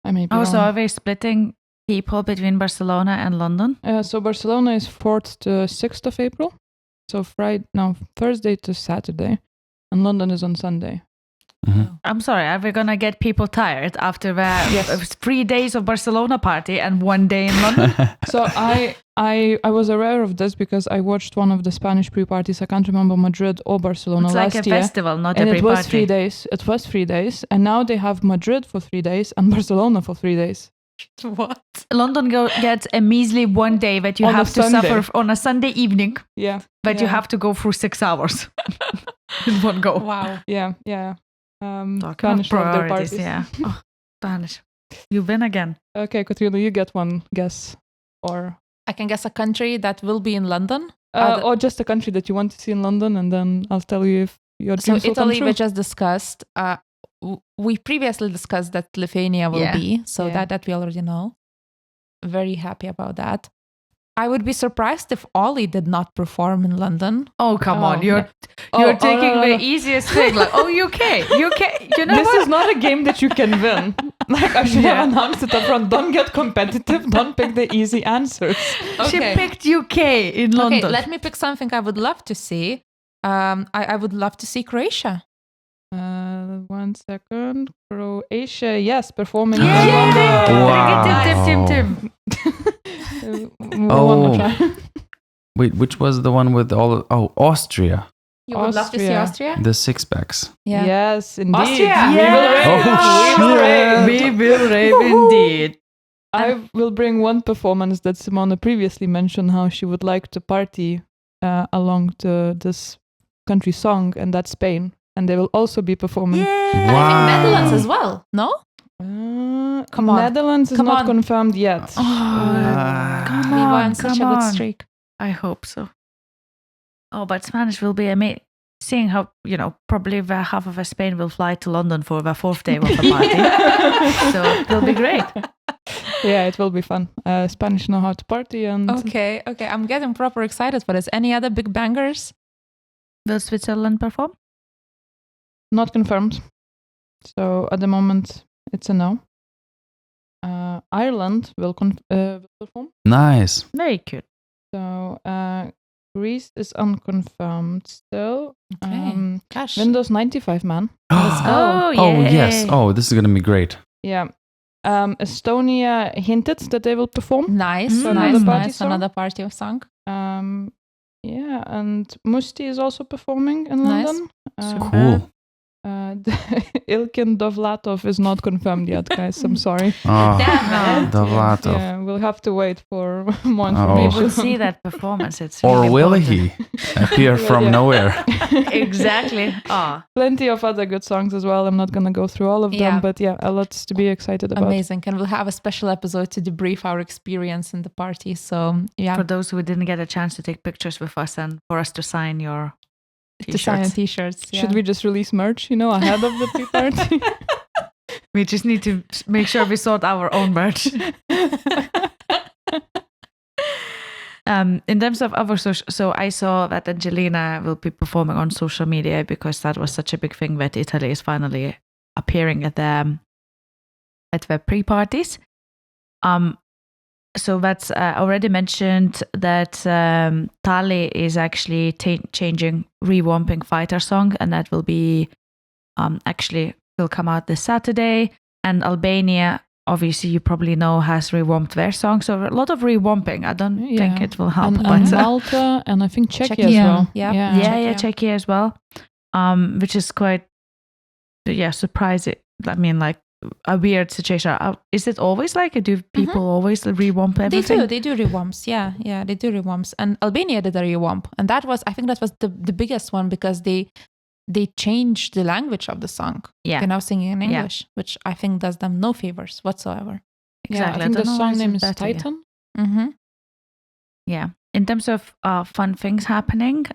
I may be Also, wrong. are they splitting people between Barcelona and London? So Barcelona is 4th to 6th of April. So Thursday to Saturday, and London is on Sunday. Mhm. I'm sorry, are we gonna get people tired after the Yes. 3 days of Barcelona party and 1 day in London? So I was aware of this because I watched one of the Spanish pre-parties. I can't remember Madrid or Barcelona It's last like a year. festival, not And a it was party. 3 days. It was 3 days, and now they have Madrid for 3 days and Barcelona for 3 days. What? London gets a measly 1 day that you On a have to Sunday. suffer on a Sunday evening, Yeah, but you yeah. have to go through 6 hours in one go. Wow. Yeah. Talking about Spanish love their priorities, parties. yeah. Oh, Spanish. You win again. Okay, Katrina, you get one guess, or I can guess a country that will be in London. or just a country that you want to see in London, and then I'll tell you if your So dreams will come Italy, true. we just discussed. We previously discussed that Lithuania will Yeah. be, so Yeah. that we already know. Very happy about that. I would be surprised if Ollie did not perform in London. Oh, come on. You're Oh, taking no. the easiest thing. Like, UK. You know This what? is not a game that you can win. Like I should have announced it up front. Don't get competitive. Don't pick the easy answers. She picked UK in London. Okay, let me pick something I would love to see. I would love to see Croatia. 1 second. Croatia, yes, performing. Yay! in London. Wow. Tim. One more time. Wait, which was the one with all? Austria. You would love to see Austria. Austria? The six packs. Yeah. Yes, indeed. Austria. We will rave. Oh, We will rave. We will rave indeed. I will bring one performance that Simona previously mentioned how she would like to party along to this country song, and that's Spain. And they will also be performing. And I think Netherlands as well. No? Come on. Netherlands is Come not on. confirmed yet. Come We were on, on such a good streak. I hope so. Oh, but Spanish will be amazing. Seeing how, probably half of Spain will fly to London for the 4th day of the party. So it will be great. Yeah, it will be fun. Spanish know how to party, and Okay. I'm getting proper excited for this. Any other big bangers? Will Switzerland perform? not confirmed. So at the moment, it's a no. Ireland will perform. Nice. Very cute. So Greece is unconfirmed still. Okay. Gosh. Windows 95, man. Let's go. Oh, yes. Oh, this is going to be great. Yeah. Estonia hinted that they will perform. Nice. So another party Nice. song? Another party of song. Yeah, and Musti is also performing in Nice. London. Cool. Ilkin Dovlatov is not confirmed yet, guys. I'm sorry. Oh, Damn it. Dovlatov. Yeah, we'll have to wait for more We information. will see that performance. It's Or really will important. he appear from Yeah. nowhere? Exactly. Plenty of other good songs as well. I'm not going to go through all of Yeah. them, but yeah, a lot to be excited about. Amazing. And we'll have a special episode to debrief our experience in the party. So, yeah. For those who didn't get a chance to take pictures with us and for us to sign your To sign t-shirts. t-shirts. Yeah. Should we just release merch, ahead of the pre-party? We just need to make sure we sort our own merch. In terms of other social, so I saw that Angelina will be performing on social media because that was such a big thing that Italy is finally appearing at the pre-parties. So that's already mentioned that Tali is actually changing, revamping Fighter song, and that will be actually will come out this Saturday. And Albania, obviously, you probably know, has revamped their song. So a lot of revamping. I don't think it will help. And but Malta and I think Czechia as Czechia, well. yeah. yeah, Czechia as well, which is quite surprising. I mean, like a weird situation. Is it always like it? Do people always revamp everything? They do revamps. Yeah, they do revamps. And Albania did a revamp, and I think that was the biggest one because they changed the language of the song. Yeah. They're now singing in English, which I think does them no favors whatsoever. Exactly. Yeah, I think the don't know song why name it's is better, yeah. Titan. Mm-hmm. Yeah. In terms of fun things happening,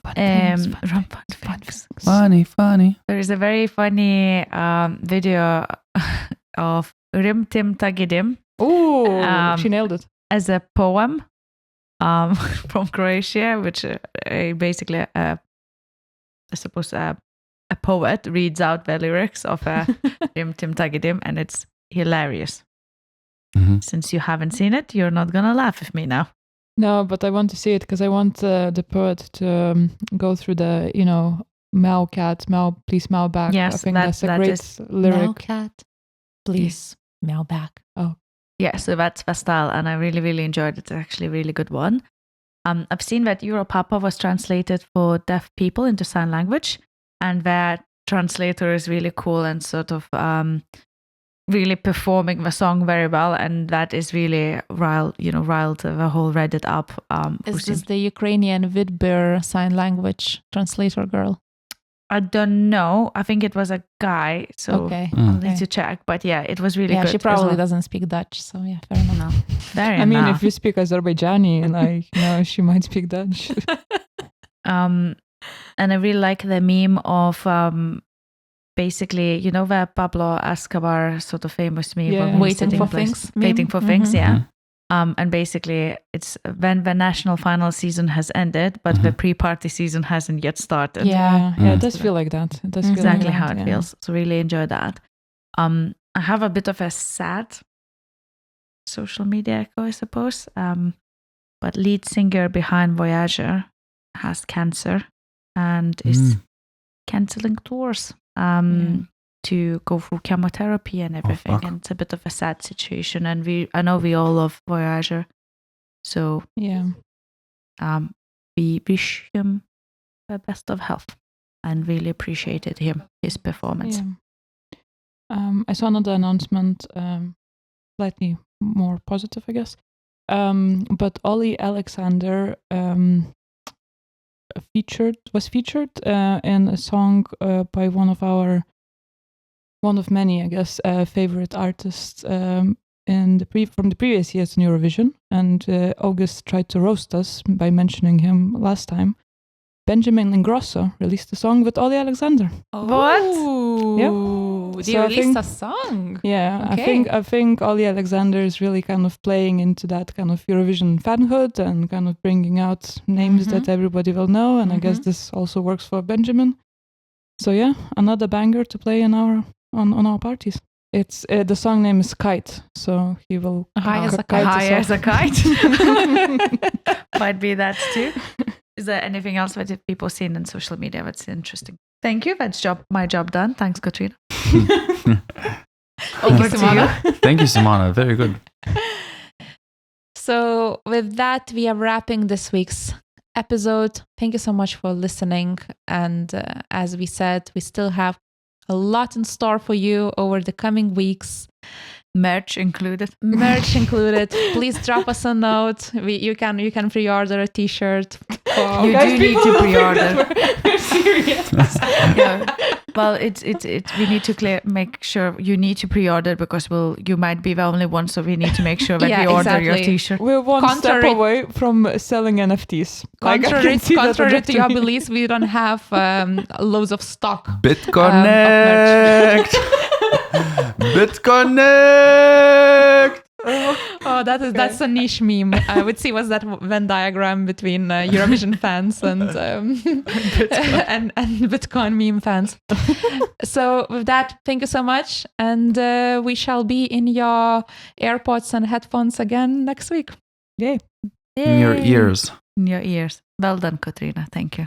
Fun things. Funny. There is a very funny video of Rim Tim Tagidim Ooh, she nailed it. as a poem from Croatia, which basically, I suppose, a poet reads out the lyrics of Rim Tim Tagidim, and it's hilarious. Mm-hmm. Since you haven't seen it, you're not gonna laugh with me now. No, but I want to see it because I want the poet to go through the, meow cat, meow, please meow back. Yes, I think that- that's a that great is- lyric. Meow cat, please meow back. Yeah, so that's the style, and I really, really enjoyed it. It's actually a really good one. I've seen that Europapa was translated for deaf people into sign language, and that translator is really cool and sort of really performing the song very well, and that is really riled the whole Reddit up. Is this the Ukrainian Vidbir sign language translator girl? I don't know. I think it was a guy, so Okay. I'll need to check. But yeah, it was really Yeah, good. she as probably well. doesn't speak Dutch, so yeah, fair enough. No, very I mean, enough. if you speak Azerbaijani, she might speak Dutch. And I really like the meme of basically, the Pablo Escobar sort of famous meme Yeah. of him Waiting sitting for in place- things meme. waiting for things, Mhm. yeah. And basically, it's when the national final season has ended, but the pre-party season hasn't yet started. Yeah, it does feel like that. It does feel Exactly like how that, it yeah. feels. So really enjoy that. I have a bit of a sad social media echo, I suppose. But lead singer behind Voyager has cancer and is cancelling tours to go through chemotherapy and everything. fuck. And it's a bit of a sad situation. And I know we all love Voyager. So Yeah. we wish him the best of health and really appreciated his performance. Yeah. I saw another announcement, slightly more positive, I guess. But Ollie Alexander was featured in a song by one of many, I guess, favorite artists from the previous years in Eurovision. And August tried to roast us by mentioning him last time. Benjamin Ingrosso released a song with Ollie Alexander. What? Yeah. They So I released think- a song. Yeah, Okay. I think Ollie Alexander is really kind of playing into that kind of Eurovision fanhood and kind of bringing out names that everybody will know. And I guess this also works for Benjamin. So yeah, another banger to play in on our parties. It's the song name is Kite, so he will High as a kite us High as a off. kite. Might be that too. Is there anything else that people seen in social media that's interesting? Thank you. That's my job done. Thanks, Katrina. Over to you. Thank you, Simona. Very good. So with that, we are wrapping this week's episode. Thank you so much for listening. And as we said, we still have a lot in store for you over the coming weeks. Merch included. Merch included. Please drop us a note. You can pre-order a t-shirt. You do need to pre-order. We're serious. Yeah. Well, we need to make sure you need to pre-order because you might be the only one, so we need to make sure that Yeah, we order your exactly. t-shirt. We're one step Contrary- away from selling NFTs. Like, I Contrary, can see that contrary to your trajectory. beliefs, we don't have loads of stock. BitConnect. BitConnect. Oh, that's a niche meme. I would see what's that Venn diagram between Eurovision fans and and Bitcoin meme fans. So with that, thank you so much, and we shall be in your AirPods and headphones again next week. Yay. In your ears. In your ears. Well done, Katrina. Thank you.